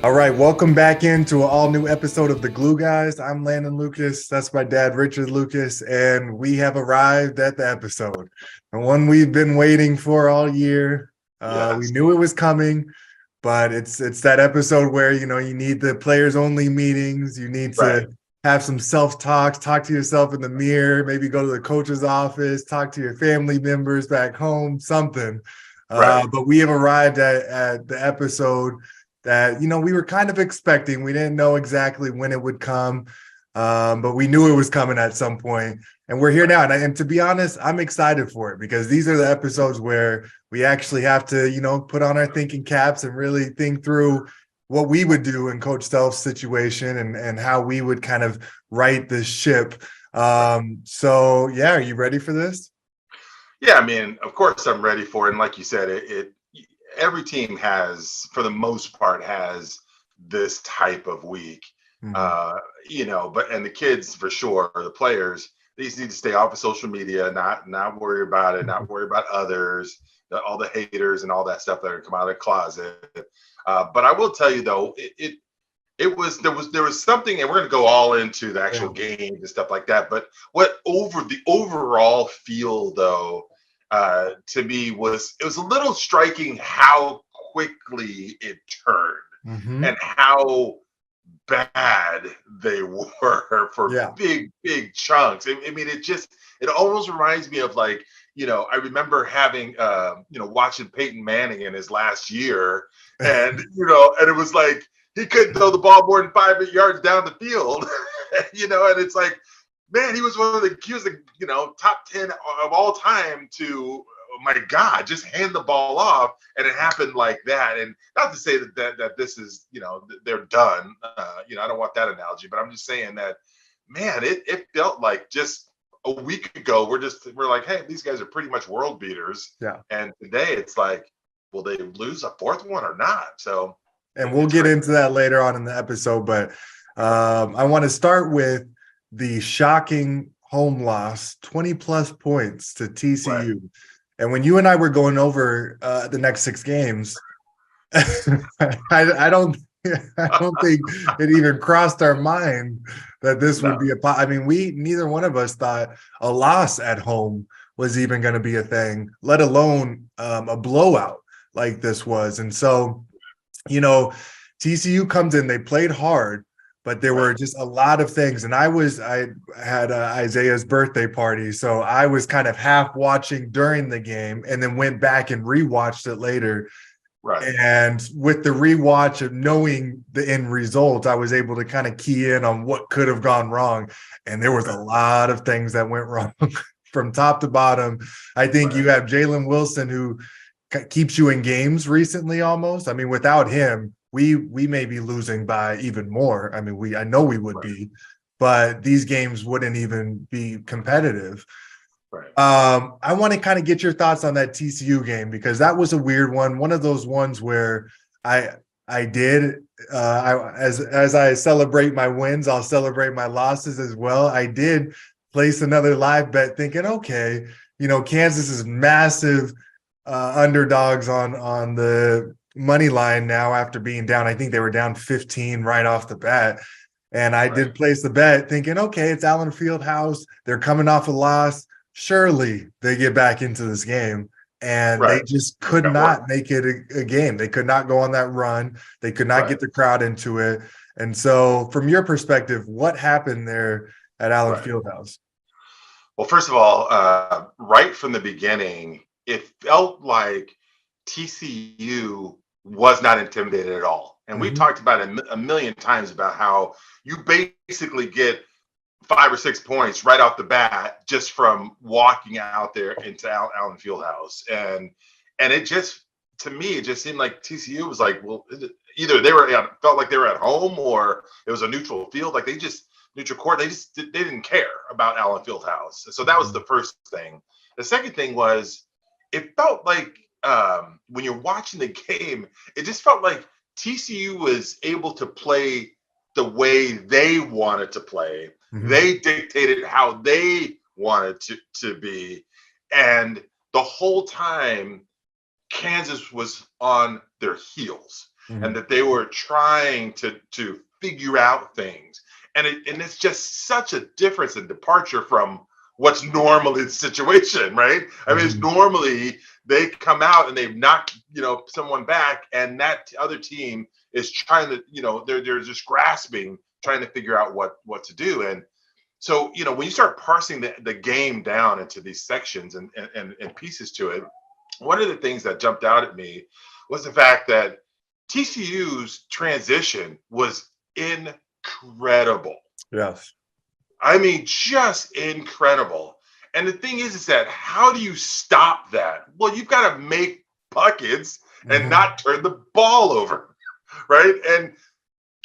All right, welcome back into an all new episode of the Glue Guys. I'm Landon Lucas. That's my dad, Richard Lucas, and we have arrived at the episode, the one we've been waiting for all year. We Yes. knew it was coming, but it's that episode where you need the players only meetings. You need to Right. have some self talks, talk to yourself in the mirror, maybe go to the coach's office, talk to your family members back home, something. Right. But we have arrived at the episode that we were kind of expecting. We didn't know exactly when it would come, but we knew it was coming at some point. And we're here now. And to be honest, I'm excited for it because these are the episodes where we actually have to, put on our thinking caps and really think through what we would do in Coach Self's situation and how we would kind of right this ship. So yeah, are you ready for this? Yeah. I mean, of course, I'm ready for it. And like you said, every team has, for the most part, has this type of week. Mhm. Uh, but and the kids for sure, the players, they just need to stay off of social media, not worry about it, not worry about others, all the haters and all that stuff that are come out of the closet. But I will tell you though, there was something, and we're going to go all into the Yeah. actual games and stuff like that. But what over the overall feel though, to me was it was a little striking how quickly it turned Hmm. and how bad they were for Yeah. big chunks. I mean, it almost reminds me of like, I remember having watching Peyton Manning in his last year, and and it was like he couldn't throw the ball more than 5 yards down the field, and it's like, man, he was the top 10 of all time to, oh my God, just hand the ball off, and it happened like that. And not to say that this is, they're done. I don't want that analogy, but I'm just saying that, man, it felt like just a week ago we're like, hey, these guys are pretty much world beaters, Yeah. and today it's like, will they lose a fourth one or not? So And we'll it's get crazy. into that later on in the episode. But I want to start with the shocking home loss, 20 plus points to Right. TCU. And when you and I were going over the next six games, I don't I don't think it even crossed our mind that this would No. be I mean, we neither one of us thought a loss at home was even going to be a thing, let alone a blowout like this was. And so you know, TCU comes in, they played hard, but there Right. were just a lot of things. And I had Isaiah's birthday party. So I was kind of half watching during the game and then went back and rewatched it later. Right. And with the rewatch of knowing the end result, I was able to kind of key in on what could have gone wrong. And there was a Right. lot of things that went wrong from top to bottom. I think Right. you have Jalen Wilson, who keeps you in games recently almost. I mean, without him, we may be losing by even more. I mean, I know we would Right. be, but these games wouldn't even be competitive. Right. I want to kind of get your thoughts on that TCU game because that was a weird one of those ones where I I did as I celebrate my wins, I'll celebrate my losses as well. I did place another live bet thinking, okay, Kansas is massive underdogs on the money line now after being down. I think they were down 15 right off the bat. And I Right. did place the bet thinking, okay, it's Allen Fieldhouse. They're coming off a loss. Surely they get back into this game. And they Right. just Make could that work. not make it a game. They could not go on that run. They could not Right. get the crowd into it. And so, from your perspective, what happened there at Allen Right. Fieldhouse? Well, first of all, right from the beginning, it felt like TCU was not intimidated at all. And we've Mhm. talked about it a million times about how you basically get 5 or 6 points right off the bat just from walking out there into Allen Fieldhouse. And it just, to me, it just seemed like TCU was like, well, either felt like they were at home or it was a neutral field. Like neutral court. They didn't care about Allen Fieldhouse. So that was Mhm. the first thing. The second thing was it felt like when you're watching the game, it just felt like TCU was able to play the way they wanted to play. Mhm. They dictated how they wanted to be. And the whole time, Kansas was on their heels. and that they were trying to figure out things. And it's just such a difference and departure from what's normally the situation, right? I mean, it's normally they come out and they've knocked, someone back, and that other team is trying to, they're just grasping, trying to figure out what to do. And so, when you start parsing the game down into these sections and pieces to it, one of the things that jumped out at me was the fact that TCU's transition was incredible. Yes. I mean, just incredible. And the thing is that how do you stop that? Well, you've got to make buckets and not turn the ball over, right? And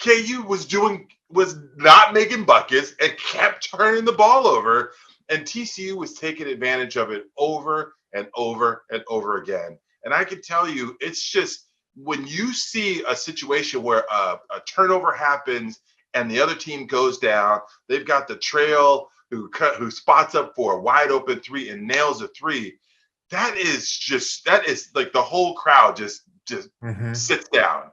KU was not making buckets and kept turning the ball over, and TCU was taking advantage of it over and over and over again. And I can tell you, it's just when you see a situation where a turnover happens and the other team goes down, they've got the trail who spots up for a wide open three and nails a three. That is like the whole crowd just sits down.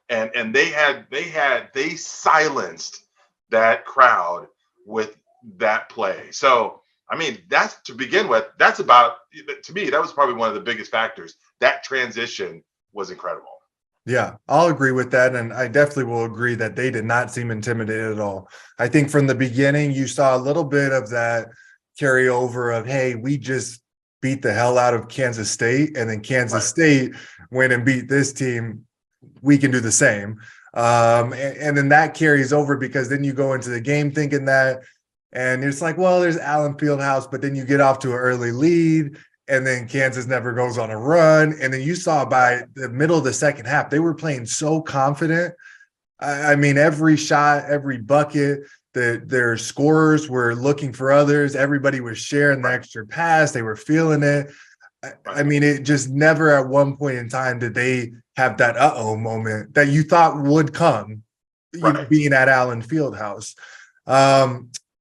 And they silenced that crowd with that play. So, I mean, that's to begin with, to me, that was probably one of the biggest factors. That transition was incredible. Yeah, I'll agree with that. And I definitely will agree that they did not seem intimidated at all. I think from the beginning, you saw a little bit of that carryover of, hey, we just beat the hell out of Kansas State, and then Kansas State went and beat this team. We can do the same. And then that carries over, because then you go into the game thinking that, and it's like, well, there's Allen Fieldhouse, but then you get off to an early lead, and then Kansas never goes on a run. And then you saw by the middle of the second half, they were playing so confident. I mean, every shot, every bucket, their scorers were looking for others. Everybody was sharing the extra pass. They were feeling it. I mean, it just never at one point in time did they have that moment that you thought would come, being at Allen Fieldhouse.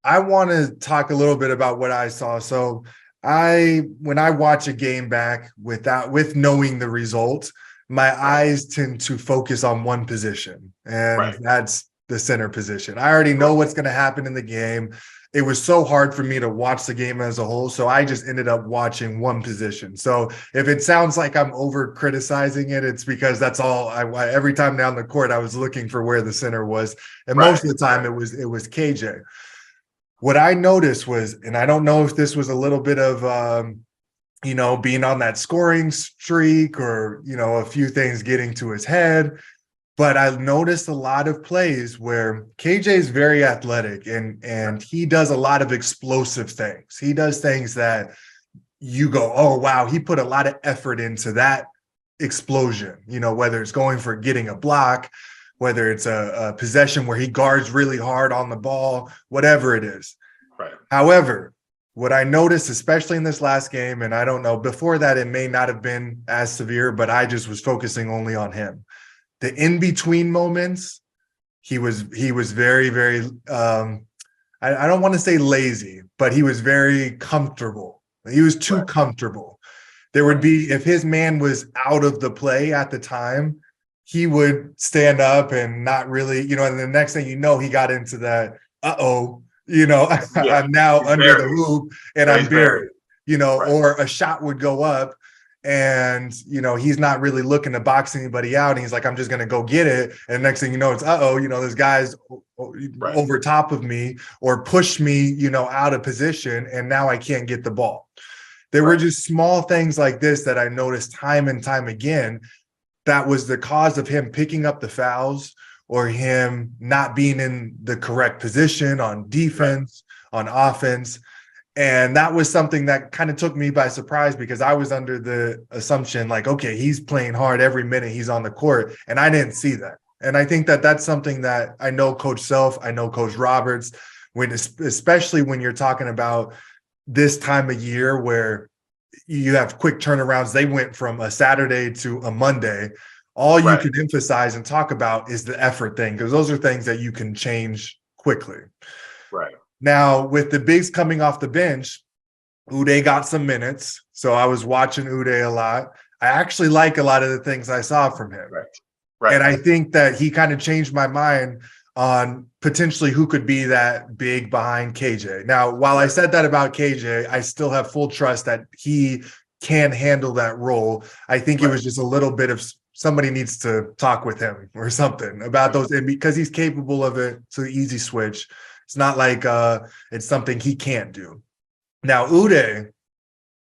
I want to talk a little bit about what I saw. So when I watch a game back with knowing the result, my eyes tend to focus on one position, and that's the center position. I already know what's going to happen in the game. It was so hard for me to watch the game as a whole, so I just ended up watching one position. So if it sounds like I'm over criticizing it, it's because that's all every time down the court I was looking for where the center was, and most of the time it was KJ. What I noticed was, and I don't know if this was a little bit of being on that scoring streak, or a few things getting to his head, but I noticed a lot of plays where KJ is very athletic, and he does a lot of explosive things. He does things that you go, oh, wow, he put a lot of effort into that explosion, whether it's going for getting a block, whether it's a possession where he guards really hard on the ball, whatever it is. Right. However, what I noticed, especially in this last game, and I don't know, before that it may not have been as severe, but I just was focusing only on him. The in-between moments, he was very, very, I don't want to say lazy, but he was very comfortable. He was too comfortable. There would be, if his man was out of the play at the time, he would stand up and not really, and the next thing you know, he got into that, I'm now under the hoop and I'm buried, or a shot would go up and, he's not really looking to box anybody out. And he's like, I'm just going to go get it. And next thing you know, it's, this guy's over top of me or push me, out of position. And now I can't get the ball. There were just small things like this that I noticed time and time again. That was the cause of him picking up the fouls, or him not being in the correct position on defense, on offense. And that was something that kind of took me by surprise, because I was under the assumption like, okay, he's playing hard every minute he's on the court. And I didn't see that. And I think that that's something that I know Coach Self, I know Coach Roberts, especially when you're talking about this time of year where you have quick turnarounds. They went from a Saturday to a Monday. All you can emphasize and talk about is the effort thing, because those are things that you can change quickly. Right. Now, with the bigs coming off the bench, Uday got some minutes. So I was watching Uday a lot. I actually like a lot of the things I saw from him. And I think that he kind of changed my mind on potentially who could be that big behind KJ. Now, while I said that about KJ, I still have full trust that he can handle that role. I think it was just a little bit of somebody needs to talk with him or something about those, and because he's capable of it, so easy switch. It's not like it's something he can't do. Now, Uday,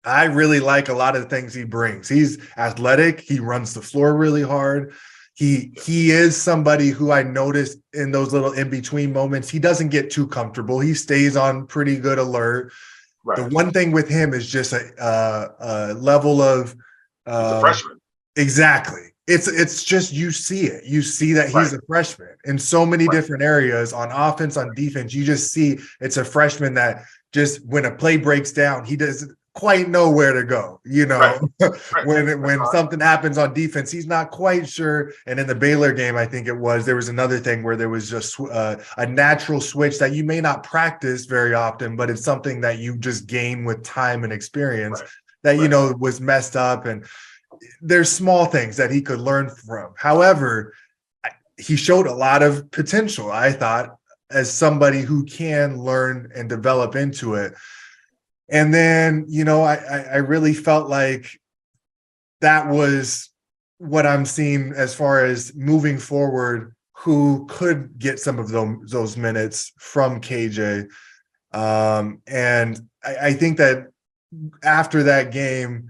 I really like a lot of the things he brings. He's athletic. He runs the floor really hard. He is somebody who I noticed in those little in-between moments, he doesn't get too comfortable. He stays on pretty good alert. The one thing with him is just a level of he's a freshman. Exactly. It's just you see it. You see that he's a freshman in so many different areas on offense, on defense. You just see it's a freshman that just when a play breaks down, he doesn't quite know where to go. You know, when something happens on defense, he's not quite sure. And in the Baylor game, I think there was another thing where there was just a natural switch that you may not practice very often, but it's something that you just gain with time and experience that, you know, was messed up. And there's small things that he could learn from. However, he showed a lot of potential, I thought, as somebody who can learn and develop into it. And then, you know, I really felt like that was what I'm seeing as far as moving forward, who could get some of those minutes from KJ. And I think that after that game,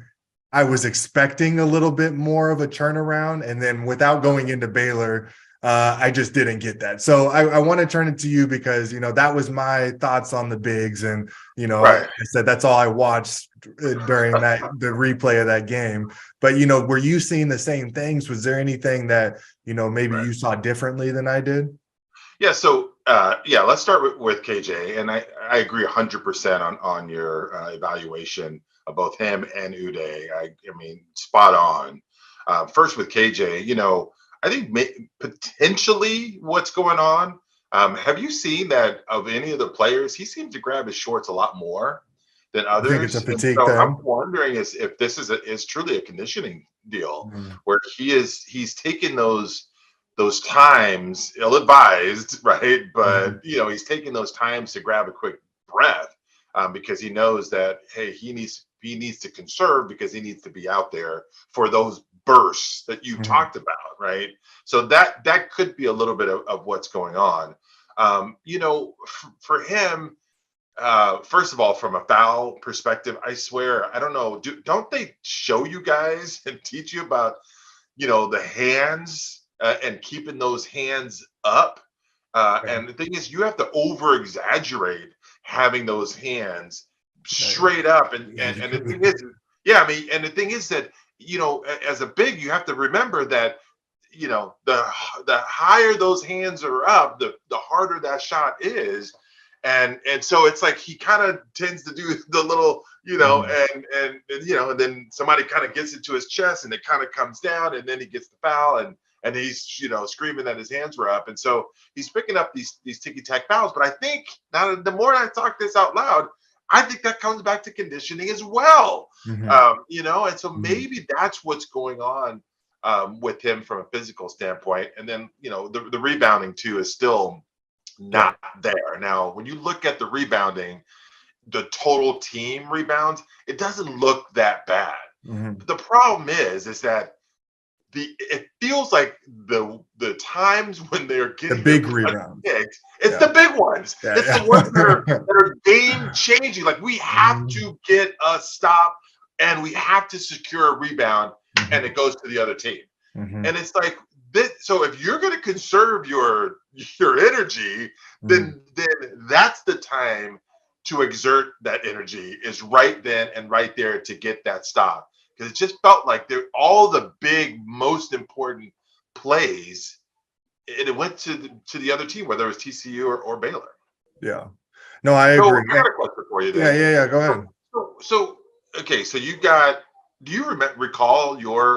I was expecting a little bit more of a turnaround. And then without going into Baylor, I just didn't get that. So I want to turn it to you because, you know, that was my thoughts on the bigs. And, you know, I said that's all I watched during the replay of that game. But, you know, were you seeing the same things? Was there anything that, you know, maybe you saw differently than I did? Yeah. So, let's start with KJ. And I agree 100% on your evaluation of both him and Uday. I mean, spot on. First with KJ, you know, I think potentially what's going on. Have you seen that of any of the players? He seems to grab his shorts a lot more than others. I think it's a fatigue so thing. I'm wondering if this is truly a conditioning deal where he's taking those times, ill-advised, right? But you know, he's taking those times to grab a quick breath because he knows that he needs to conserve because he needs to be out there for those bursts that you talked about, right? So that could be a little bit of what's going on. You know, for him, first of all, from a foul perspective, I swear, I don't know, don't they show you guys and teach you about, you know, the hands and keeping those hands up? And the thing is, you have to over exaggerate having those hands straight up. And the thing is, I mean, and the thing is that, you know, as a big, you have to remember that, you know, the higher those hands are up, the harder that shot is. And so it's like he kind of tends to do the little, you know, and you know, and then somebody kind of gets into his chest and it kind of comes down and then he gets the foul and he's, you know, screaming that his hands were up. And so he's picking up these ticky-tack fouls. But I think now the more I talk this out loud, I think that comes back to conditioning as well. You know, and so maybe that's what's going on with him from a physical standpoint. And then, you know, the rebounding too is still not there. Now, when you look at the rebounding, the total team rebounds, it doesn't look that bad. But the problem is that it feels like the times when they're getting the big rebound, it's the big ones. It's the ones that are game changing. Like we have to get a stop and we have to secure a rebound, and it goes to the other team. And it's like this. So if you're going to conserve your energy, then that's the time to exert that energy, is right then and right there to get that stop. Because it just felt like all the big, most important plays, it went to the other team, whether it was TCU or Baylor. Yeah. No, I agree. I got a question for you then. Yeah. Go ahead. So okay, so do you recall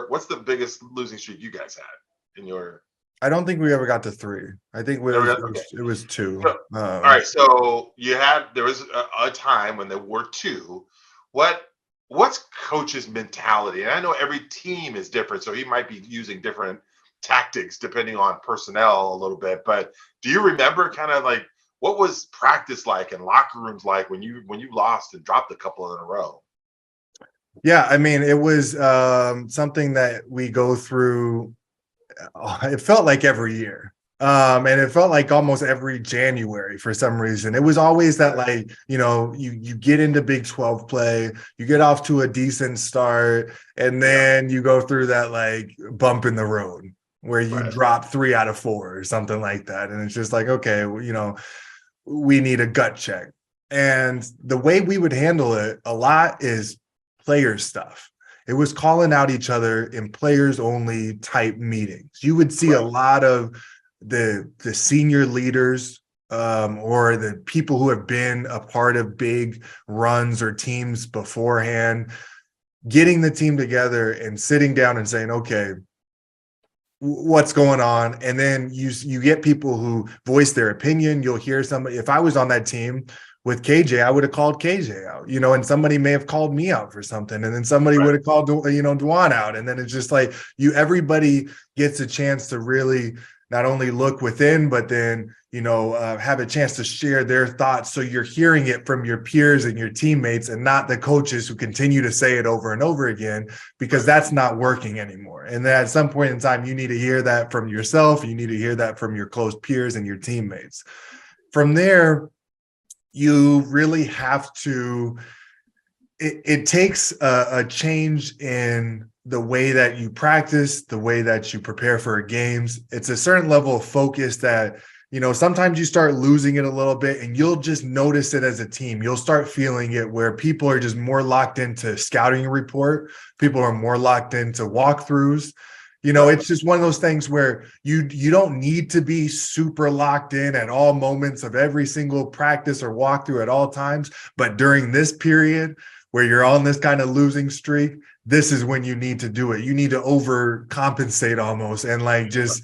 what's the biggest losing streak you guys had in your? I don't think we ever got to 3. I think it was 2. So, all right, so there was a time when there were 2. What's coach's mentality? And I know every team is different, so he might be using different tactics depending on personnel a little bit. But do you remember kind of like what was practice like and locker rooms like when you lost and dropped a couple in a row? Yeah, I mean, it was something that we go through. It felt like every year. And it felt like almost every January for some reason. It was always that, like, you get into Big 12 play, you get off to a decent start, and then you go through that like bump in the road where you Right. drop 3 out of 4 or something like that. And it's just like, okay, well, we need a gut check. And the way we would handle it a lot is player stuff. It was calling out each other in players only type meetings. You would see a lot of the senior leaders or the people who have been a part of big runs or teams beforehand, getting the team together and sitting down and saying, okay, what's going on? And then you get people who voice their opinion. You'll hear somebody. If I was on that team with KJ, I would have called KJ out, and somebody may have called me out for something, and then somebody would have called Duan out, and then it's just like everybody gets a chance to really not only look within, but then have a chance to share their thoughts. So you're hearing it from your peers and your teammates, and not the coaches who continue to say it over and over again, because that's not working anymore. And then at some point in time, you need to hear that from yourself. You need to hear that from your close peers and your teammates. From there, you really have to, it takes a change in the way that you practice, the way that you prepare for games. It's a certain level of focus that, sometimes you start losing it a little bit, and you'll just notice it as a team. You'll start feeling it where people are just more locked into scouting report. People are more locked into walkthroughs. It's just one of those things where you don't need to be super locked in at all moments of every single practice or walkthrough at all times. But during this period where you're on this kind of losing streak, this is when you need to do it. You need to overcompensate almost and like just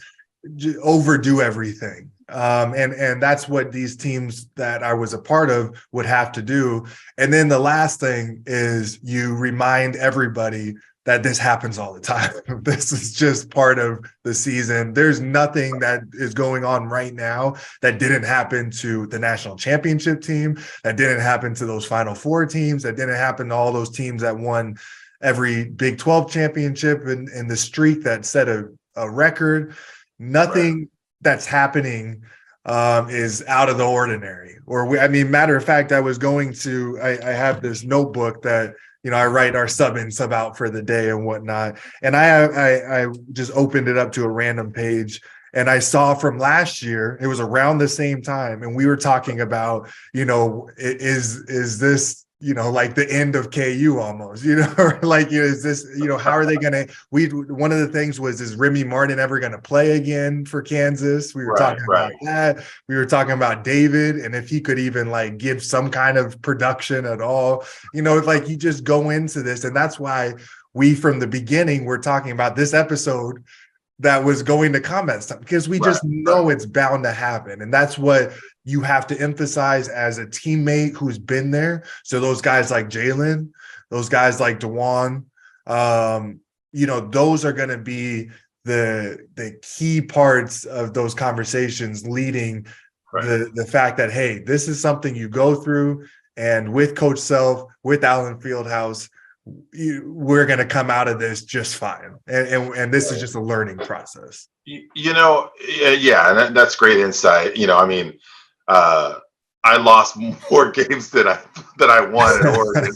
overdo everything. And that's what these teams that I was a part of would have to do. And then the last thing is you remind everybody that this happens all the time. This is just part of the season. There's nothing that is going on right now that didn't happen to the national championship team, that didn't happen to those Final Four teams, that didn't happen to all those teams that won every Big 12 championship and the streak that set a record. Nothing that's happening is out of the ordinary. Matter of fact, I have this notebook that I write our sub in, sub out for the day and whatnot. And I just opened it up to a random page, and I saw from last year, it was around the same time. And we were talking about, is this, like the end of KU almost, or like, is this, how are they going to, one of the things was, is Remy Martin ever going to play again for Kansas? We were talking about that. We were talking about David, and if he could even like give some kind of production at all, like you just go into this. And that's why we, from the beginning, we're talking about this episode that was going to comment stuff, because we just know it's bound to happen. And that's what you have to emphasize as a teammate who's been there. So those guys like Jalen, those guys like DeJuan, those are going to be the key parts of those conversations, leading the fact that, hey, this is something you go through. And with Coach Self, with Allen Fieldhouse, we're going to come out of this just fine. And this is just a learning process. Yeah, and that's great insight. I lost more games than I won in Oregon.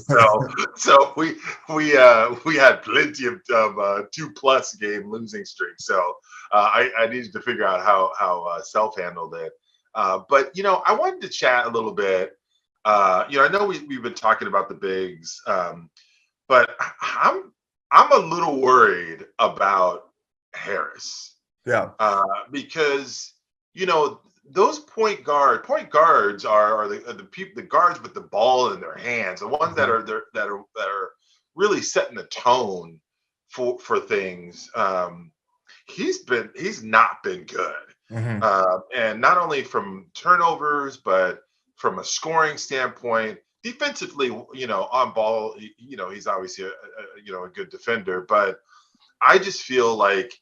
So we had plenty of 2+ game losing streaks. So I needed to figure out how Self handled it. But I wanted to chat a little bit. I know we've been talking about the bigs, but I'm a little worried about Harris. Yeah. Because those point guards are the people, the guards with the ball in their hands, the ones that are really setting the tone for things. He's not been good, and not only from turnovers, but from a scoring standpoint. Defensively, on ball, he's obviously a good defender, but I just feel like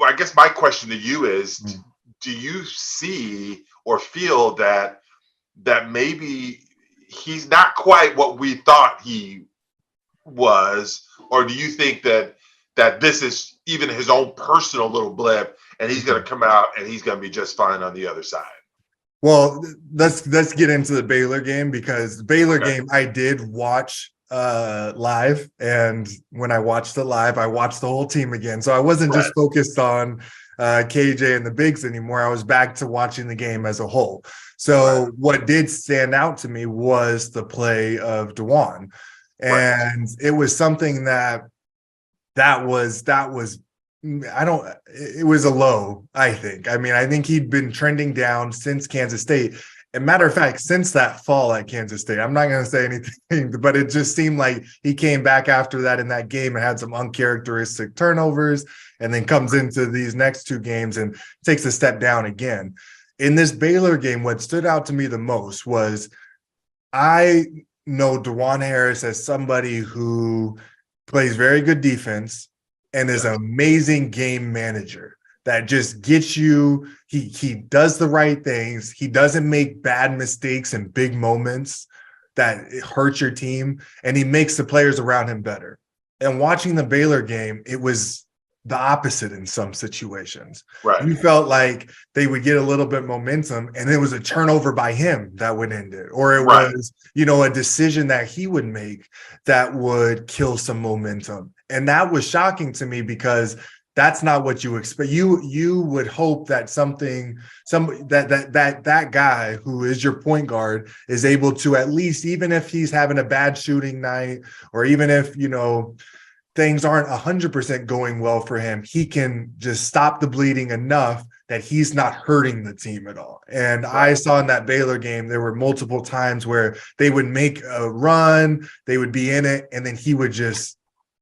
I guess my question to you is, Mm. do you see or feel that maybe he's not quite what we thought he was, or do you think that this is even his own personal little blip, and he's going to come out and he's going to be just fine on the other side? Well, let's get into the Baylor game, because the Baylor Okay. game I did watch live, and when I watched it live, I watched the whole team again. So I wasn't Right. just focused on KJ and the bigs anymore. I was back to watching the game as a whole. Right. So what did stand out to me was the play of Dewan. Right. And it was something that was I don't it was a low, I think. I mean, I think he'd been trending down since Kansas State. And matter of fact, since that fall at Kansas State, I'm not going to say anything, but it just seemed like he came back after that in that game and had some uncharacteristic turnovers, and then comes into these next two games and takes a step down again. In this Baylor game, what stood out to me the most was, I know Dewan Harris as somebody who plays very good defense and is an Yes. amazing game manager that just gets you. He does the right things. He doesn't make bad mistakes in big moments that hurt your team, and he makes the players around him better. And watching the Baylor game, it was the opposite in some situations. Right. You felt like they would get a little bit momentum, and it was a turnover by him that would end it, or it Right. was, a decision that he would make that would kill some momentum. And that was shocking to me, because that's not what you expect. You would hope that that guy who is your point guard is able to, at least, even if he's having a bad shooting night, or even if things aren't 100% going well for him, he can just stop the bleeding enough that he's not hurting the team at all. And I Right. saw in that Baylor game, there were multiple times where they would make a run, they would be in it, and then he would just,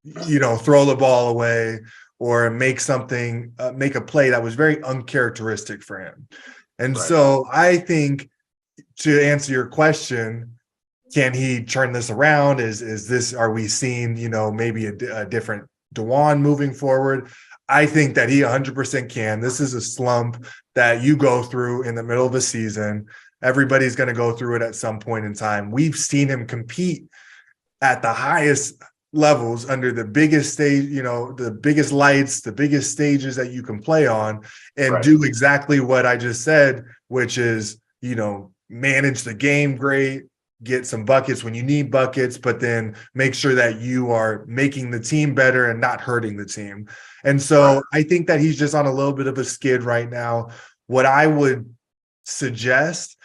throw the ball away, or make a play that was very uncharacteristic for him. And Right. so I think, to answer your question, can he turn this around? Are we seeing, maybe a different Dewan moving forward? I think that he 100% can. This is a slump that you go through in the middle of a season. Everybody's going to go through it at some point in time. We've seen him compete at the highest levels under the biggest stage, the biggest lights, the biggest stages that you can play on, and Right. do exactly what I just said, which is, manage the game great, get some buckets when you need buckets, but then make sure that you are making the team better and not hurting the team. And Right. so I think that he's just on a little bit of a skid right now. What I would suggest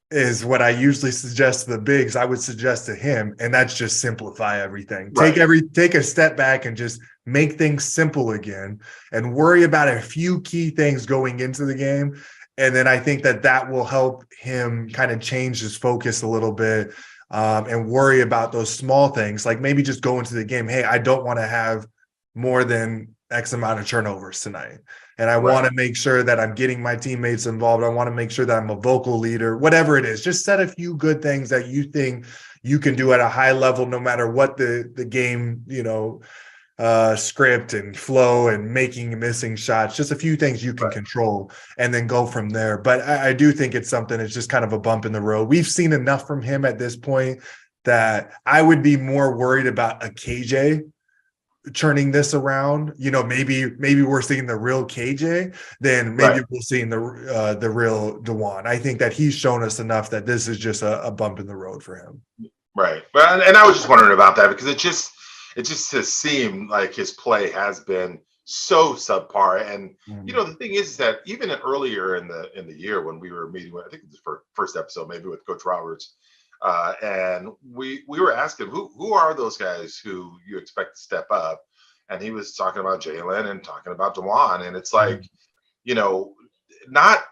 is what I usually suggest to the bigs, I would suggest to him, and that's just simplify everything. Right. Take a step back and just make things simple again, and worry about a few key things going into the game. And then I think that will help him kind of change his focus a little bit, and worry about those small things, like maybe just go into the game, hey, I don't want to have more than X amount of turnovers tonight. And I want Right. to make sure that I'm getting my teammates involved. I want to make sure that I'm a vocal leader, whatever it is. Just set a few good things that you think you can do at a high level, no matter what the game, script and flow and making and missing shots. Just a few things you can Right. control, and then go from there. But I do think it's something. It's just kind of a bump in the road. We've seen enough from him at this point that I would be more worried about a KJ turning this around. Maybe we're seeing the real KJ, then maybe Right. we're seeing the real Dewan. I think that he's shown us enough that this is just a bump in the road for him. Right. Well, and I was just wondering about that because it just has seemed like his play has been so subpar. And Mm. the thing is that even earlier in the year when we were meeting with, I think it was the first episode, maybe with Coach Roberts, and we were asking who are those guys who you expect to step up, and he was talking about Jalen and talking about Dewan, and it's like, Mm. you know, not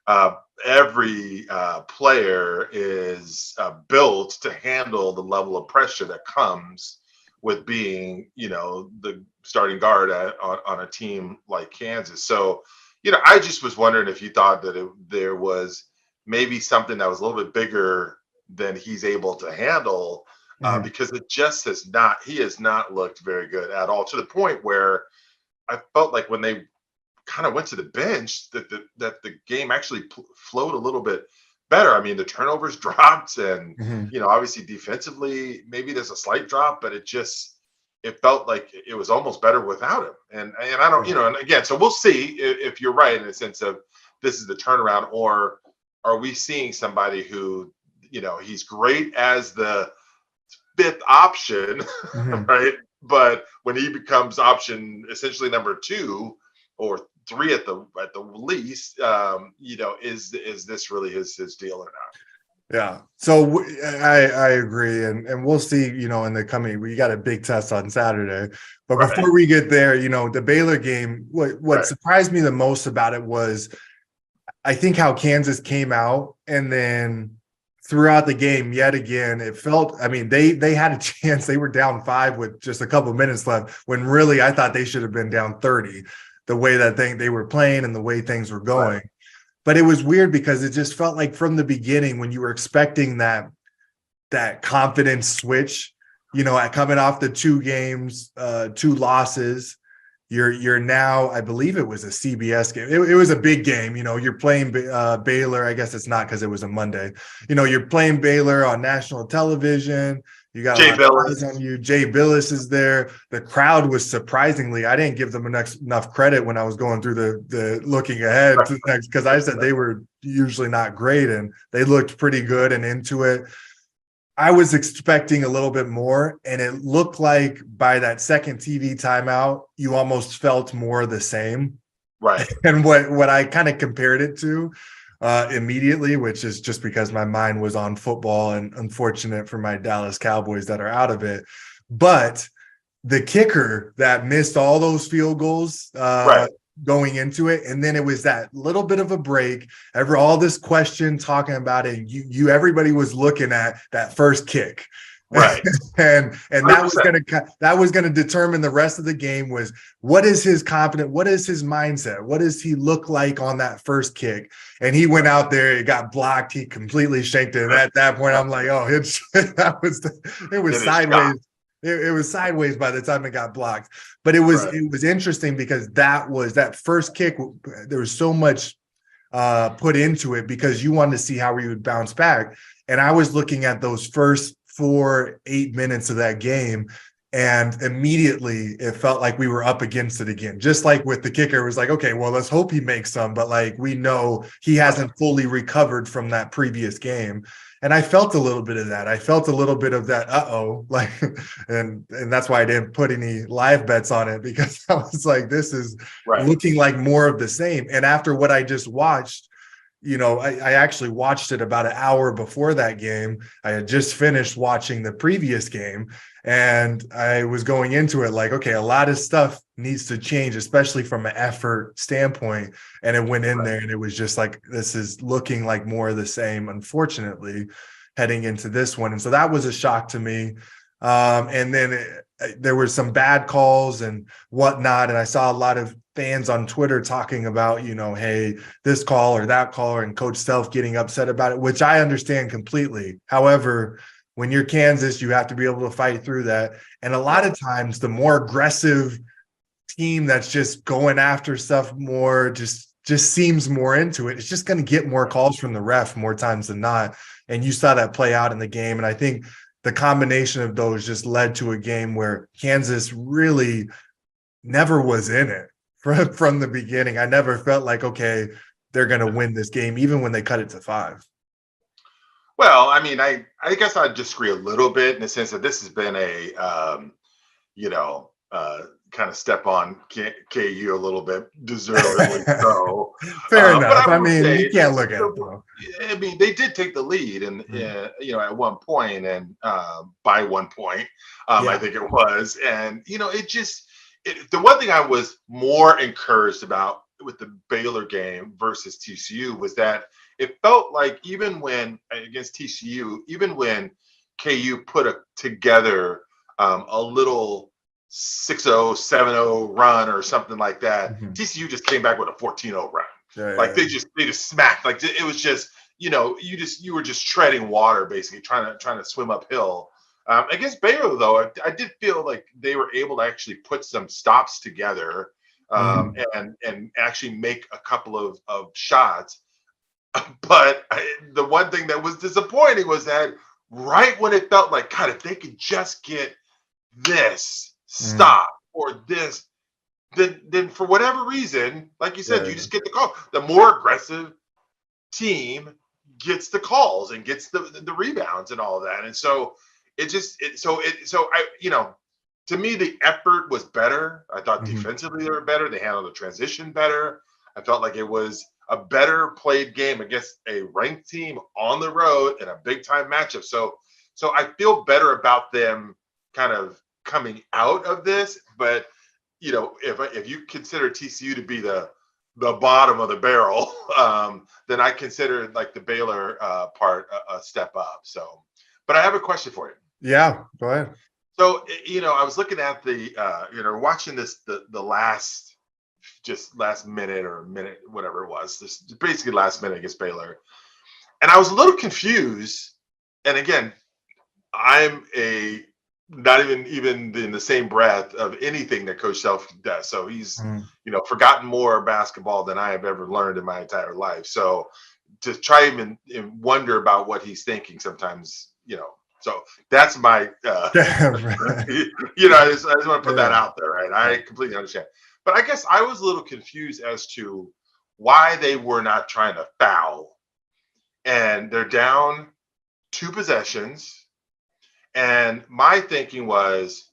uh, every player is built to handle the level of pressure that comes with being, the starting guard on a team like Kansas. So, I just was wondering if you thought that there was maybe something that was a little bit bigger than he's able to handle, Mm. because he has not looked very good at all, to the point where I felt like when they kind of went to the bench that the game actually flowed a little bit better. I mean, the turnovers dropped, and Mhm. obviously defensively, maybe there's a slight drop, but it felt like it was almost better without him. And I don't, Yeah. and again, so we'll see if you're right in the sense of this is the turnaround, or are we seeing somebody who, he's great as the fifth option, Mhm. right? But when he becomes option essentially number two or three at the least, is this really his deal or not? Yeah. So I agree, and we'll see. In the coming, we got a big test on Saturday. But Right, before we get there, the Baylor game. What right, surprised me the most about it was I think how Kansas came out, and then throughout the game, yet again, it felt. I mean, they had a chance. They were down 5 with just a couple minutes left. When really, I thought they should have been down 30. The way that they were playing and the way things were right, going. But it was weird because it just felt like from the beginning when you were expecting that confidence switch, at coming off the 2 games, 2 losses, you're now, I believe it was a CBS game. It was a big game. You're playing Baylor. I guess it's not because it was a Monday. You're playing Baylor on national television. You got a Jay lot of eyes on Billis. you. Jay Billis is there. The crowd was surprisingly, I didn't give them enough credit when I was going through the looking ahead Right, to the next, because I said they were usually not great and they looked pretty good and into it. I was expecting a little bit more, and it looked like by that second TV timeout, you almost felt more of the same. right, And what I kind of compared it to immediately, which is just because my mind was on football, and unfortunate for my Dallas Cowboys that are out of it. But the kicker that missed all those field goals right, going into it, and then it was that little bit of a break. All this question talking about it, and everybody was looking at that first kick, right. and that was 100%. gonna determine the rest of the game. Was what is his confidence? What is his mindset? What does he look like on that first kick? And he went out there, it got blocked. He completely shanked it. And at that point, I'm like, oh, it was It is shot. sideways. It was sideways by the time it got blocked. But it was Right, interesting because that first kick. There was so much put into it because you wanted to see how he would bounce back. And I was looking at those first 8 minutes of that game, and immediately it felt like we were up against it again. Just like with the kicker, it was like, okay, well, let's hope he makes some, but like we know he right, hasn't fully recovered from that previous game. And I felt a little bit of that. I felt a little bit of that, like, and that's why I didn't put any live bets on it, because I was like, this is right, looking like more of the same. And after what I just watched, I actually watched it about an hour before that game. I had just finished watching the previous game, and I was going into it like, okay, a lot of stuff needs to change, especially from an effort standpoint. And it went in right. there, and it was just like, this is looking like more of the same, unfortunately, heading into this one. And so that was a shock to me. And then there were some bad calls and whatnot. And I saw a lot of fans on Twitter talking about, hey, this call or that call, and Coach Self getting upset about it, which I understand completely. However, when you're Kansas, you have to be able to fight through that. And a lot Right. of times, the more aggressive team that's just going after stuff more, just seems more into it, it's just going to get more calls from the ref more times than not. And you saw that play out in the game. And I think the combination of those just led to a game where Kansas really never was in it from the beginning. I never felt like, okay, they're going to win this game, even when they cut it to 5. Well, I mean, I guess I disagree a little bit in the sense that this has been a you know, kind of step on KU a little bit, deservedly so. Fair But enough. I I will mean, say, you can't look at it though. I mean, they did take the lead, and Mhm. at one point, and by 1 point, I Yeah. think it was, and the one thing I was more encouraged about with the Baylor game versus TCU was that it felt like even when against TCU, even when KU put together a little 6-0, 7-0 run or something like that, Mhm. TCU just came back with a 14-0 run. Yeah, Like yeah, they just smacked. Like it was just, you were just treading water basically, trying to swim uphill. Against Baylor though, I did feel like they were able to actually put some stops together. and actually make a couple of shots. But the one thing that was disappointing was that right when it felt like, God, if they could just get this stop or this, then for whatever reason, like you said, you just get the call. The more aggressive team gets the calls and gets the rebounds and all of that. And so to me, the effort was better. I thought defensively they were better. They handled the transition better. I felt like it was a better played game against a ranked team on the road in a big time matchup. So I feel better about them kind of coming out of this. But if you consider TCU to be the bottom of the barrel, then I consider like the Baylor part a step up. So, but I have a question for you. Yeah, go ahead. So, I was looking at watching the last minute or minute, whatever it was, this basically last minute against Baylor. And I was a little confused. And again, I'm not even in the same breath of anything that Coach Self does. So he's, forgotten more basketball than I have ever learned in my entire life. So to try and wonder about what he's thinking sometimes, so that's my, I just want to put that out there, right? I completely understand. But I guess I was a little confused as to why they were not trying to foul. And they're down 2 possessions. And my thinking was,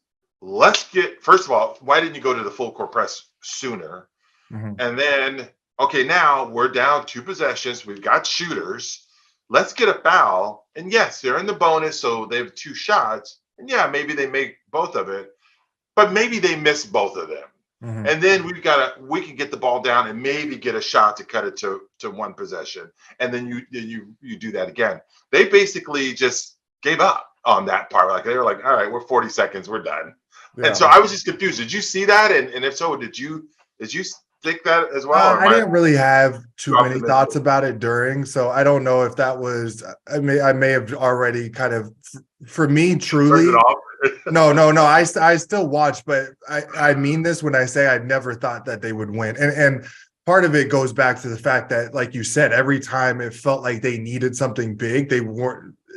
first of all, why didn't you go to the full court press sooner? And then, okay, now we're down 2 possessions. We've got shooters. Let's get a foul. And yes, they're in the bonus, so they have 2 shots. And yeah, maybe they make both of it, but maybe they miss both of them. And then we can get the ball down and maybe get a shot to cut it to 1 possession. And then you do that again. They basically just gave up on that part. Like they were like, all right, we're 40 seconds, we're done. Yeah. And so I was just confused. Did you see that? And if so, did you think that as well? I didn't really have too many thoughts about it during, so I don't know if that was. I may have already kind of, for me, truly. No. I still watch, but I mean this when I say I never thought that they would win, and part of it goes back to the fact that, like you said, every time it felt like they needed something big,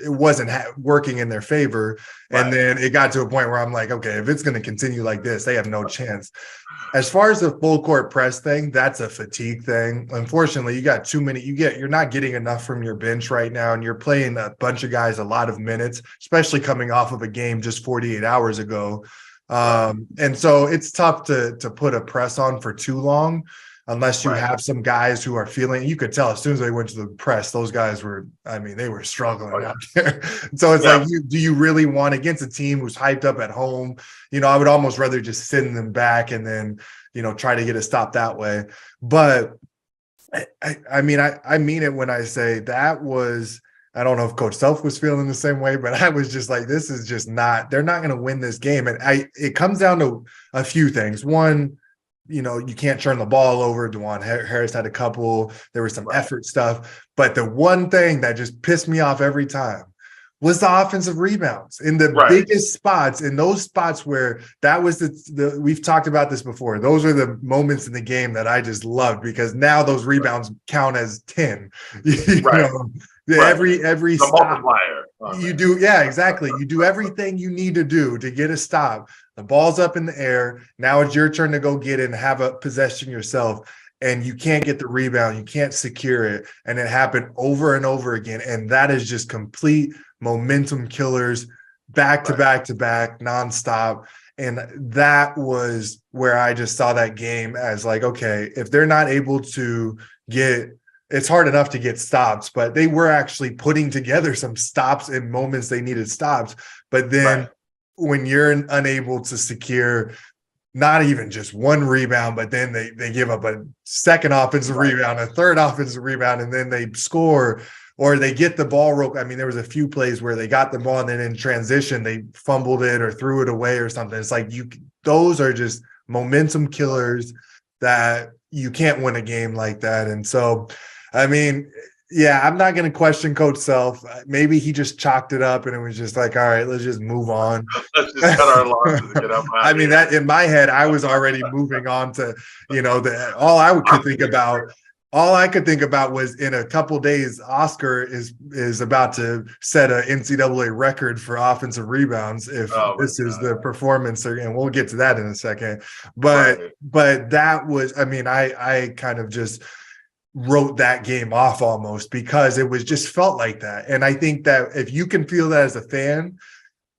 it wasn't working in their favor. And then it got to a point where I'm like, okay, if it's going to continue like this, they have no chance. As far as the full court press thing, that's a fatigue thing. Unfortunately, you got too many. You're not getting enough from your bench right now, and you're playing a bunch of guys a lot of minutes, especially coming off of a game just 48 hours ago. And so it's tough to put a press on for too long, unless you have some guys who are feeling. You could tell as soon as they went to the press, those guys were, they were struggling out there. So it's like, do you really want, against a team who's hyped up at home? I would almost rather just send them back and then, try to get a stop that way. But I mean it when I say that was, I don't know if Coach Self was feeling the same way, but I was just like, this is just not, they're not going to win this game. And it comes down to a few things. One, you can't turn the ball over. Jalen Harris had a couple. There was some effort stuff. But the one thing that just pissed me off every time was the offensive rebounds in the biggest spots, in those spots where that was we've talked about this before. Those are the moments in the game that I just loved, because now those rebounds count as 10. Every stop you do. Yeah, exactly. You do everything you need to do to get a stop. The ball's up in the air. Now it's your turn to go get it and have a possession yourself. And you can't get the rebound. You can't secure it. And it happened over and over again. And that is just complete momentum killers, back to back to back, nonstop. And that was where I just saw that game as like, okay, if they're not able to it's hard enough to get stops, but they were actually putting together some stops in moments they needed stops. But then when you're unable to secure not even just one rebound, but then they give up a second offensive rebound, a third offensive rebound, and then they score, or they get the ball rope. I mean, there was a few plays where they got the ball and then in transition, they fumbled it or threw it away or something. It's like those are just momentum killers that you can't win a game like that. And so, I mean, Yeah, I'm not going to question Coach Self. Maybe he just chalked it up and it was just like, all right, let's just move on. Let's just cut our losses and get up out I of mean, here. that in my head, I was already moving on to, all I could think about was in a couple days, Oscar is about to set an NCAA record for offensive rebounds if Oh my this is God. the performance, and we'll get to that in a second. Right. But that was, I mean, I kind of just wrote that game off almost because it was just felt like that. And I think that if you can feel that as a fan,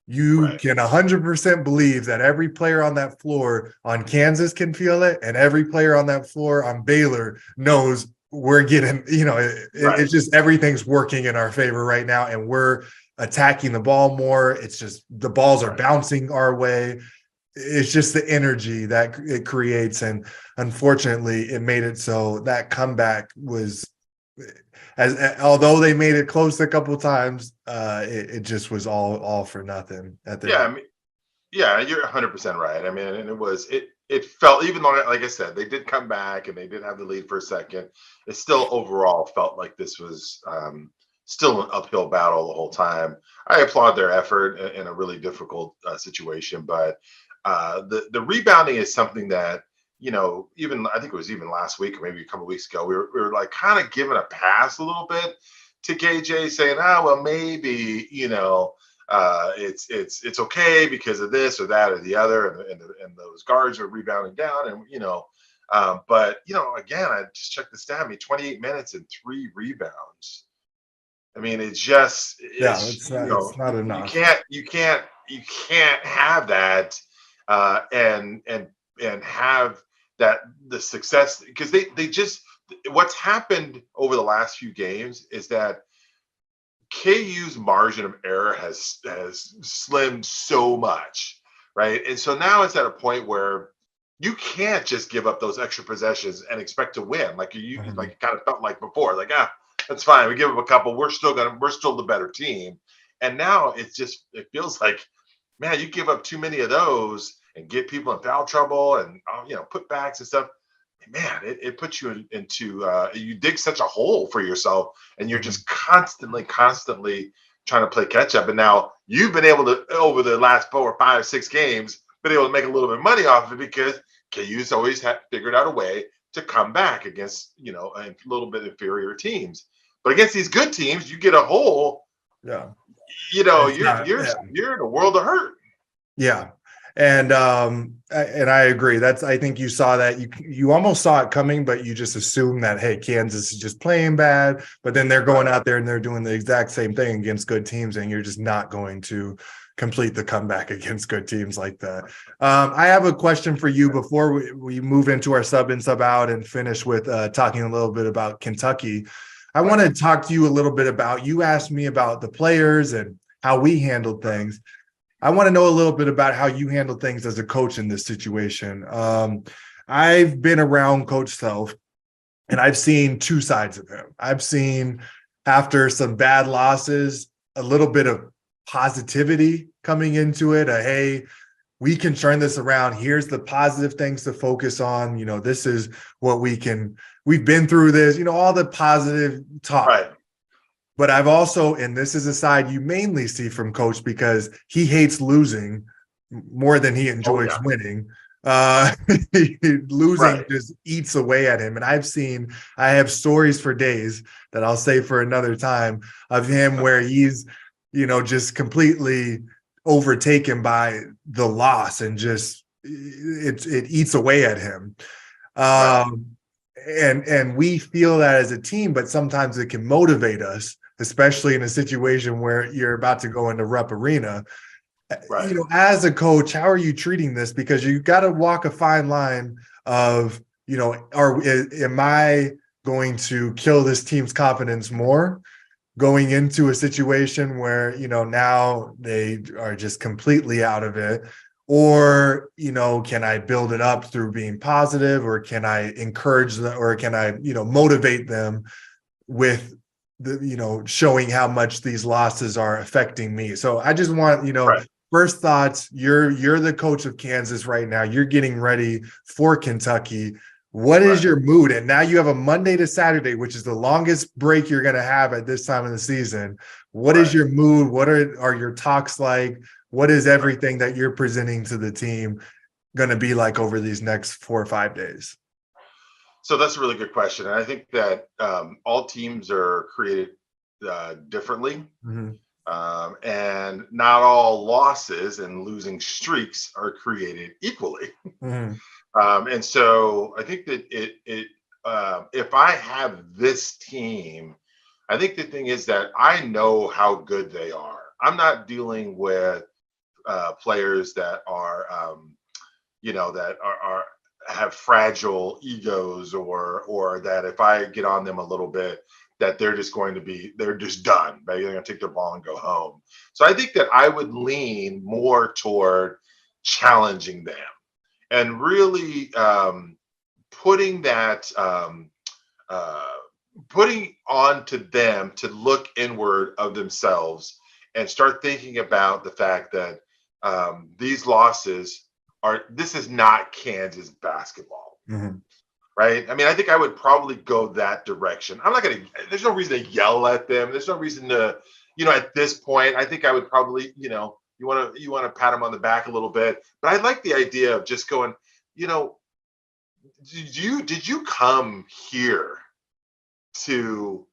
you Right. can 100% believe that every player on that floor on Kansas can feel it, and every player on that floor on Baylor knows we're getting, Right. it's just everything's working in our favor right now, and we're attacking the ball more. It's just the balls are Right. bouncing our way. It's just the energy that it creates, and unfortunately, it made it so that comeback was as although they made it close a couple of times, it just was all for nothing at the Yeah. end. I mean, yeah, you're 100% right. I mean, and it felt, even though, like I said, they did come back and they did have the lead for a second, it still overall felt like this was still an uphill battle the whole time. I applaud their effort in a really difficult situation, but the rebounding is something that, even I think it was even last week or maybe a couple of weeks ago, we were like kind of giving a pass a little bit to KJ, saying, well, maybe, it's okay because of this or that or the other, and those guards are rebounding down, and but again, I just checked the stat. I mean, 28 minutes and 3 rebounds. I mean, Yeah, it's it's not you enough. can't have that, and have that the success, because they just, what's happened over the last few games is that KU's margin of error has slimmed so much, right? And so now it's at a point where you can't just give up those extra possessions and expect to win, like you Mhm. like kind of felt like before. Like, that's fine. We give up a couple. We're still the better team. And now it feels like, man, you give up too many of those and get people in foul trouble and putbacks and stuff. Man, it puts you into you dig such a hole for yourself, and you're Mhm. just constantly trying to play catch up. And now you've been able to, over the last 4 or 5 or 6 games, been able to make a little bit of money off of it because KU's always figured out a way to come back against a little bit inferior teams. But against these good teams, you get a hole. Yeah, it's You're not. you're Yeah. you're in a world of hurt. Yeah. And I agree. I think you saw that, you almost saw it coming, but you just assume that, hey, Kansas is just playing bad, but then they're going Right. out there and they're doing the exact same thing against good teams, and you're just not going to complete the comeback against good teams like that. I have a question for you before we move into our sub and sub out and finish with talking a little bit about Kentucky. I want to talk to you a little bit about, you asked me about the players and how we handled things. I want to know a little bit about how you handle things as a coach in this situation. I've been around Coach Self, and I've seen two sides of him. I've seen, after some bad losses, a little bit of positivity coming into it. Hey, we can turn this around. Here's the positive things to focus on. This is what we've been through this, all the positive talk. Right. But I've also, and this is a side you mainly see from Coach because he hates losing more than he Oh enjoys yeah. winning. Losing Right. just eats away at him. And I have stories for days that I'll say for another time of him where he's, just completely overtaken by the loss, and just it eats away at him. Right. And we feel that as a team, but sometimes it can motivate us, especially in a situation where you're about to go into Rupp Arena. Right. As a coach, how are you treating this? Because you got to walk a fine line of, am I going to kill this team's confidence more going into a situation where, now they are just completely out of it? Or, can I build it up through being positive, or can I encourage them, or can I, motivate them with the, showing how much these losses are affecting me? So I just want, Right. first thoughts, you're the coach of Kansas right now. You're getting ready for Kentucky. What is Right. your mood? And now you have a Monday to Saturday, which is the longest break you're going to have at this time of the season. What is Right. your mood? What are your talks like? What is everything that you're presenting to the team going to be like over these next 4 or 5 days? So that's a really good question. And I think that all teams are created differently. Mm-hmm. And not all losses and losing streaks are created equally. Mm-hmm. And so I think that if I have this team, I think the thing is that I know how good they are. I'm not dealing with players that are, that are have fragile egos, or that if I get on them a little bit, that they're just done. They're going to take their ball and go home. So I think that I would lean more toward challenging them and really putting that uh, putting on to them to look inward of themselves and start thinking about the fact that these losses this is not Kansas basketball, Mm-hmm. right? I mean, I think I would probably go that direction. I'm not going to, there's no reason to yell at them. There's no reason to, at this point, I think I would probably, you want to pat them on the back a little bit, but I like the idea of just going, you know, did you come here to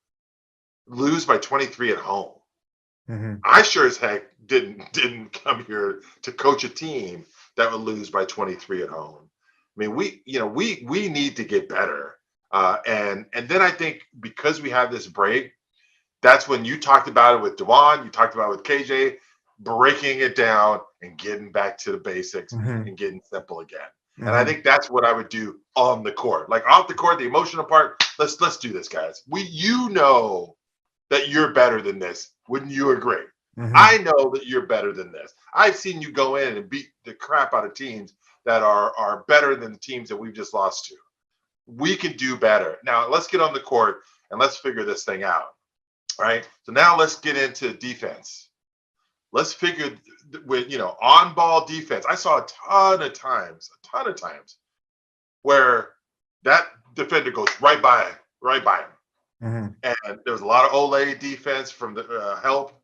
lose by 23 at home? Mm-hmm. I sure as heck didn't come here to coach a team that would lose by 23 at home. I mean, we need to get better. And then I think because we have this break, that's when you talked about it with Dewan, you talked about it with KJ, breaking it down and getting back to the basics Mm-hmm. and getting simple again. And I Mm-hmm. think that's what I would do on the court. Like off the court, the emotional part, let's do this, guys. You know that you're better than this. Wouldn't you agree? Mm-hmm. I know that you're better than this. I've seen you go in and beat the crap out of teams that are better than the teams that we've just lost to. We can do better. Now let's get on the court and let's figure this thing out. Right. So now let's get into defense. Let's figure with on ball defense. I saw a ton of times where that defender goes right by him. Mm-hmm. And there was a lot of Olay defense from the help.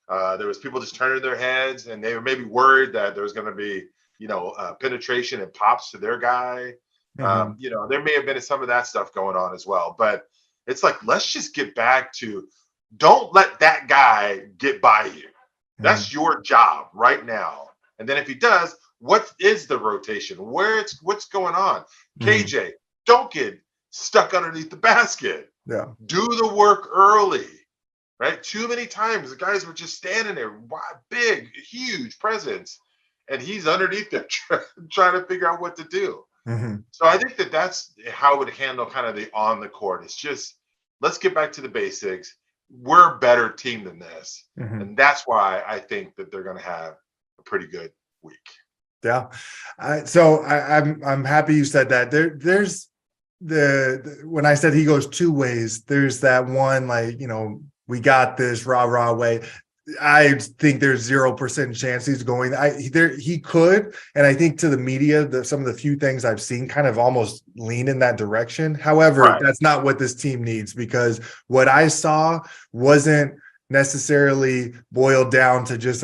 There was people just turning their heads, and they were maybe worried that there was going to be, penetration and pops to their guy. Mm-hmm. There may have been some of that stuff going on as well. But it's like, let's just get back to, don't let that guy get by you. That's your job right now. And then if he does, what is the rotation? What's going on? Mm-hmm. KJ, don't get stuck underneath the basket. Yeah. Do the work early, right? Too many times the guys were just standing there, big, huge presence, and he's underneath there trying to figure out what to do. Mm-hmm. So I think that's how I would handle kind of the on the court. It's just, let's get back to the basics. We're a better team than this. Mm-hmm. And that's why I think that they're going to have a pretty good week. Yeah. I'm happy you said that. There's when I said he goes two ways, there's that one, like, we got this rah way. I think there's 0% chance he's going. He could, and I think to the media, some of the few things I've seen kind of almost lean in that direction. However, Right. That's not what this team needs, because what I saw wasn't necessarily boiled down to just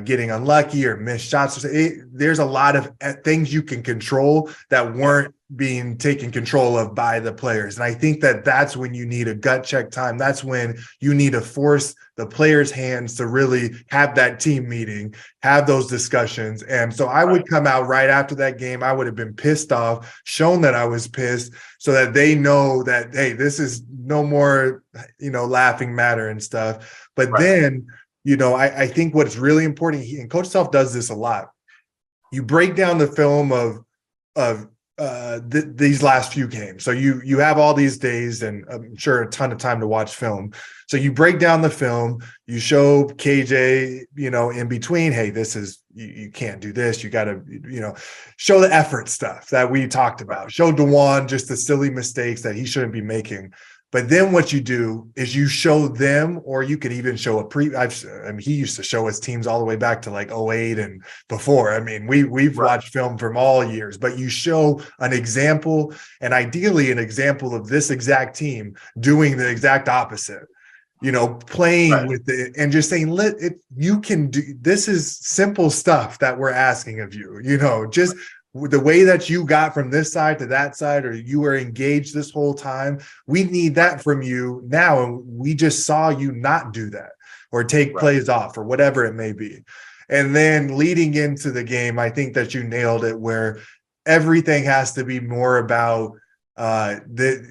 getting unlucky or missed shots. There's a lot of things you can control that weren't being taken control of by the players. And I think that's when you need a gut check time. That's when you need to force the players' hands to really have that team meeting, have those discussions. And so I would come out right after that game. I would have been pissed off, shown that I was pissed, so that they know that, hey, this is no more, laughing matter and stuff. But then, I think what's really important, and Coach Self does this a lot, you break down the film of these last few games. So you have all these days, and I'm sure a ton of time to watch film. So you break down the film, you show KJ, in between, hey, this is, you can't do this. You got to, show the effort stuff that we talked about. Show Dewan just the silly mistakes that he shouldn't be making. But then what you do is you show them, or you could even show he used to show us teams all the way back to like '08 and before. I mean, we've Right. watched film from all years, but you show an example, and ideally an example of this exact team doing the exact opposite. Playing Right. with it and just saying, you can do this. Is simple stuff that we're asking of you, just the way that you got from this side to that side, or you were engaged this whole time. We need that from you now. And we just saw you not do that or take plays off or whatever it may be. And then leading into the game, I think that you nailed it, where everything has to be more about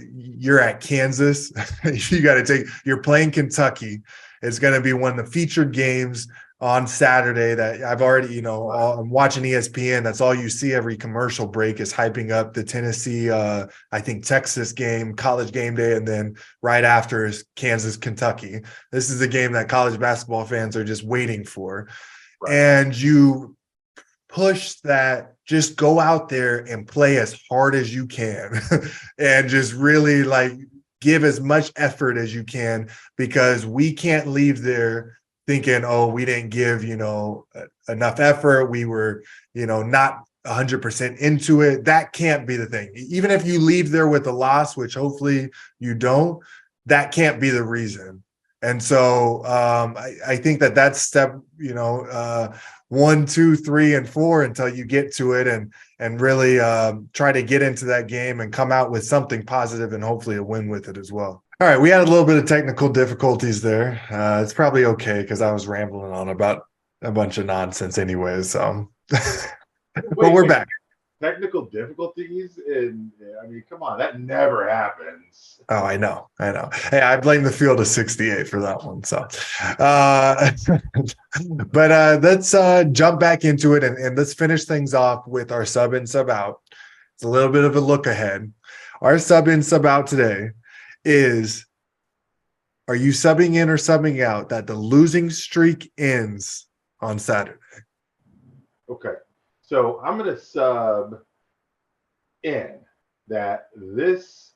you're at Kansas. You're playing Kentucky. It's going to be one of the featured games on Saturday that I've already, I'm watching ESPN. That's all you see every commercial break is hyping up the Tennessee, I think Texas game, college game day. And then right after is Kansas, Kentucky. This is the game that college basketball fans are just waiting for. Right. And you push that, just go out there and play as hard as you can and just really give as much effort as you can, because we can't leave there thinking, oh, we didn't give, enough effort. We were, not 100% into it. That can't be the thing. Even if you leave there with a loss, which hopefully you don't, that can't be the reason. And so I think that's step, 1, 2, 3, and 4 until you get to it and really try to get into that game and come out with something positive and hopefully a win with it as well. All right, we had a little bit of technical difficulties there. It's probably okay because I was rambling on about a bunch of nonsense anyways. So, but we're back. Technical difficulties, and I mean, come on, that never happens. Oh, I know. Hey, I blame the field of 68 for that one. So, but let's jump back into it and let's finish things off with our sub in, sub out. It's a little bit of a look ahead. Our sub in, sub out today is: are you subbing in or subbing out that the losing streak ends on Saturday? Okay. So I'm going to sub in that this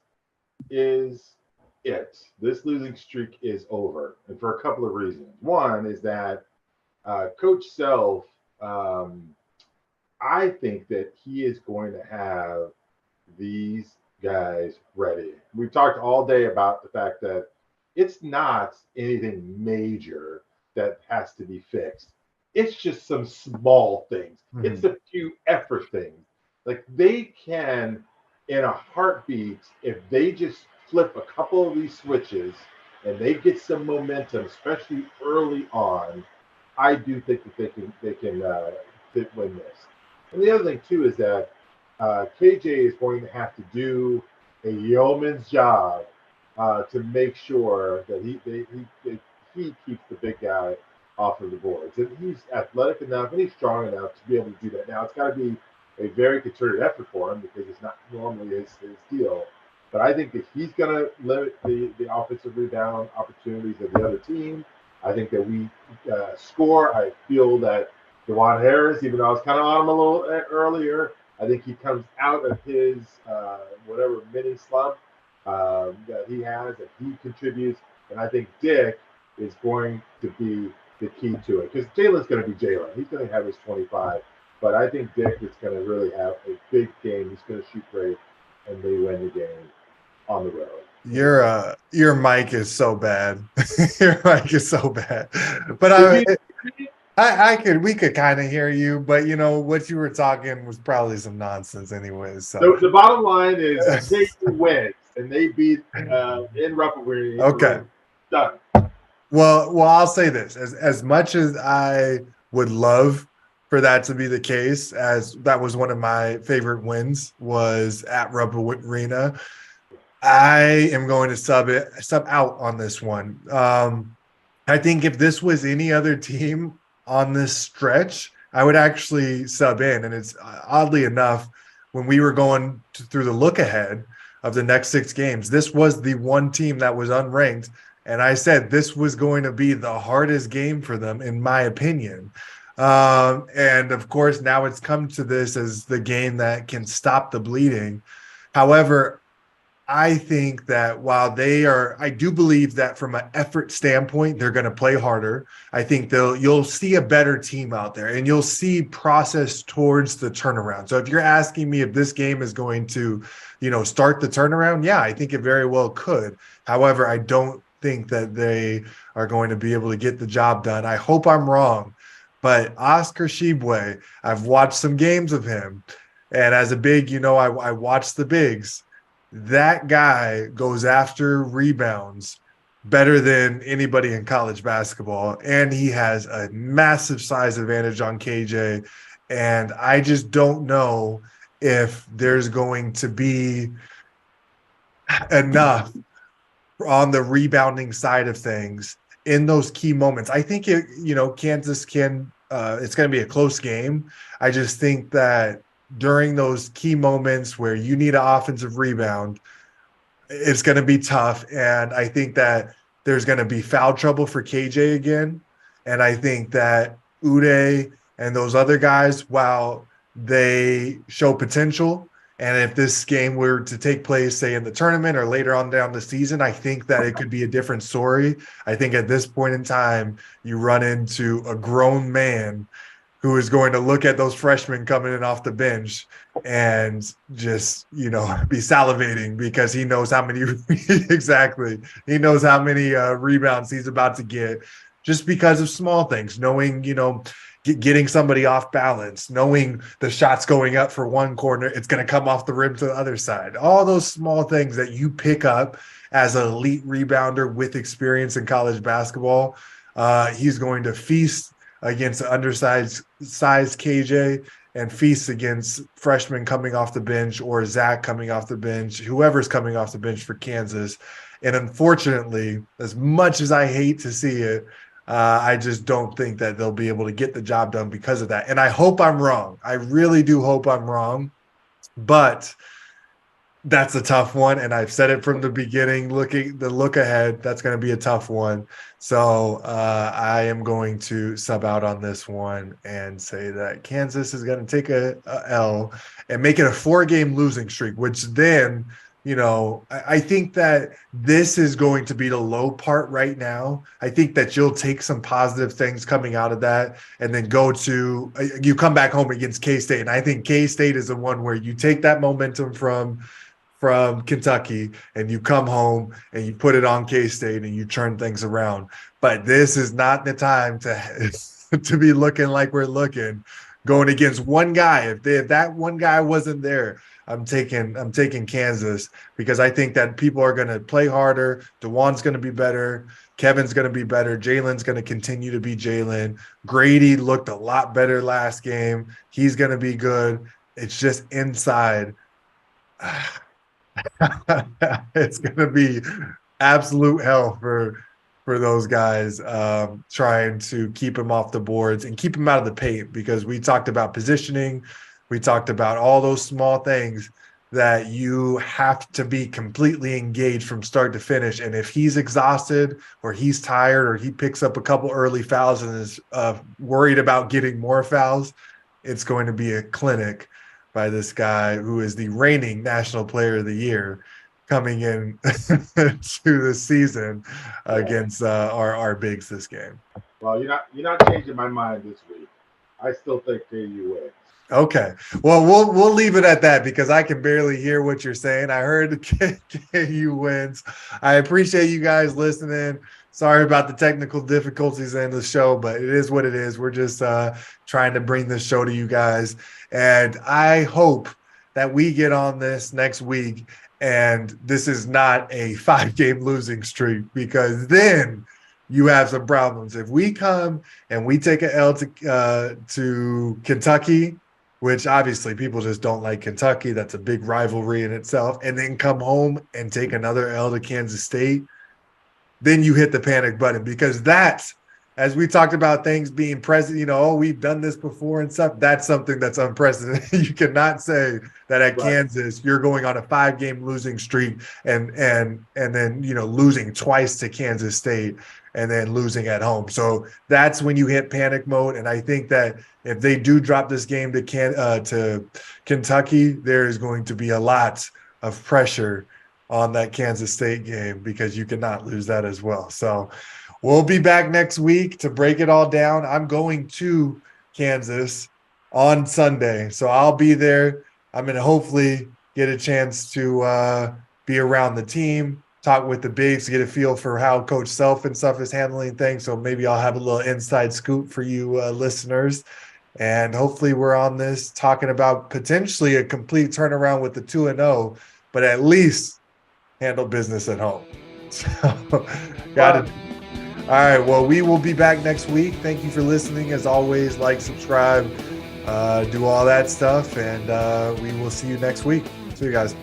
is it. This losing streak is over, and for a couple of reasons. One is that Coach Self, I think that he is going to have these guys ready. We've talked all day about the fact that it's not anything major that has to be fixed. It's just some small things. Mm-hmm. It's a few effort things. Like they can, in a heartbeat, if they just flip a couple of these switches and they get some momentum, especially early on, I do think that they can win this. And the other thing too is that KJ is going to have to do a yeoman's job to make sure that he keeps the big guy off of the boards. And he's athletic enough and he's strong enough to be able to do that. Now, it's got to be a very concerted effort for him because it's not normally his deal. But I think that he's going to limit the offensive rebound opportunities of the other team. I think that we score. I feel that Jalen Harris, even though I was kind of on him a little earlier, I think he comes out of his whatever mini slump that he has, and he contributes. And I think Dick is going to be the key to it, because Jalen's going to be Jalen. He's going to have his 25, but I think Dick is going to really have a big game. He's going to shoot great, and they win the game on the road. Your mic is so bad. Your mic is so bad. But we could kind of hear you, but what you were talking was probably some nonsense anyways. So the bottom line is they win and they beat in Rebounding. Okay. Done. Well, I'll say this: as much as I would love for that to be the case, as that was one of my favorite wins was at Rebounding, I am going to sub out on this one. I think if this was any other team on this stretch, I would actually sub in. And it's oddly enough, when we were going through the look ahead of the next 6 games, this was the one team that was unranked. And I said this was going to be the hardest game for them, in my opinion. And of course, now it's come to this as the game that can stop the bleeding. However, I think that while I do believe that from an effort standpoint, they're going to play harder. I think you'll see a better team out there and you'll see process towards the turnaround. So if you're asking me if this game is going to, start the turnaround, yeah, I think it very well could. However, I don't think that they are going to be able to get the job done. I hope I'm wrong, but Oscar Shibwe, I've watched some games of him. And as a big, I watch the bigs. That guy goes after rebounds better than anybody in college basketball. And he has a massive size advantage on KJ. And I just don't know if there's going to be enough on the rebounding side of things in those key moments. I think Kansas can it's going to be a close game. I just think that during those key moments where you need an offensive rebound, it's going to be tough. And I think that there's going to be foul trouble for KJ again. And I think that Uday and those other guys, while they show potential, and if this game were to take place, say, in the tournament or later on down the season, I think that it could be a different story. I think at this point in time, you run into a grown man who is going to look at those freshmen coming in off the bench and just, be salivating because he knows how many exactly. He knows how many rebounds he's about to get just because of small things, knowing, getting somebody off balance, knowing the shot's going up for one corner, it's going to come off the rim to the other side. All those small things that you pick up as an elite rebounder with experience in college basketball. He's going to feast against the undersized KJ and feast against freshmen coming off the bench or Zach coming off the bench, whoever's coming off the bench for Kansas. And unfortunately, as much as I hate to see it, I just don't think that they'll be able to get the job done because of that. And I hope I'm wrong. I really do hope I'm wrong. But that's a tough one. And I've said it from the beginning, the look ahead, that's going to be a tough one. So I am going to sub out on this one and say that Kansas is going to take a L and make it a 4-game losing streak, which then – I think that this is going to be the low part right now. I think that you'll take some positive things coming out of that and then you come back home against K-State. And I think K-State is the one where you take that momentum from Kentucky and you come home and you put it on K-State and you turn things around. But this is not the time to be looking like we're looking, going against one guy. If that one guy wasn't there, I'm taking Kansas because I think that people are going to play harder. DeJuan's going to be better. Kevin's going to be better. Jalen's going to continue to be Jalen. Grady looked a lot better last game. He's going to be good. It's just inside. It's going to be absolute hell for those guys trying to keep him off the boards and keep him out of the paint because we talked about positioning. We talked about all those small things that you have to be completely engaged from start to finish. And if he's exhausted or he's tired or he picks up a couple early fouls and is worried about getting more fouls, it's going to be a clinic by this guy who is the reigning National Player of the Year coming in to the season against our bigs this game. Well, you're not changing my mind this week. I still think KU wins. Okay. Well, we'll leave it at that because I can barely hear what you're saying. I heard KU wins. I appreciate you guys listening. Sorry about the technical difficulties in the show, but it is what it is. We're just trying to bring this show to you guys. And I hope that we get on this next week and this is not a 5-game losing streak because then you have some problems. If we come and we take an L to Kentucky, which obviously people just don't like Kentucky. That's a big rivalry in itself. And then come home and take another L to Kansas State, then you hit the panic button because that's, as we talked about things being present, we've done this before and stuff. That's something that's unprecedented. You cannot say that at Kansas, you're going on a 5-game losing streak and then, losing twice to Kansas State and then losing at home. So that's when you hit panic mode. And I think that if they do drop this game to Kentucky, there is going to be a lot of pressure on that Kansas State game because you cannot lose that as well. So we'll be back next week to break it all down. I'm going to Kansas on Sunday, so I'll be there. I'm going to hopefully get a chance to be around the team, talk with the bigs, get a feel for how Coach Self and stuff is handling things. So maybe I'll have a little inside scoop for you listeners. And hopefully we're on this talking about potentially a complete turnaround with the 2-0, but at least handle business at home. So, got it. All right. Well, we will be back next week. Thank you for listening. As always, like, subscribe, do all that stuff. And we will see you next week. See you guys.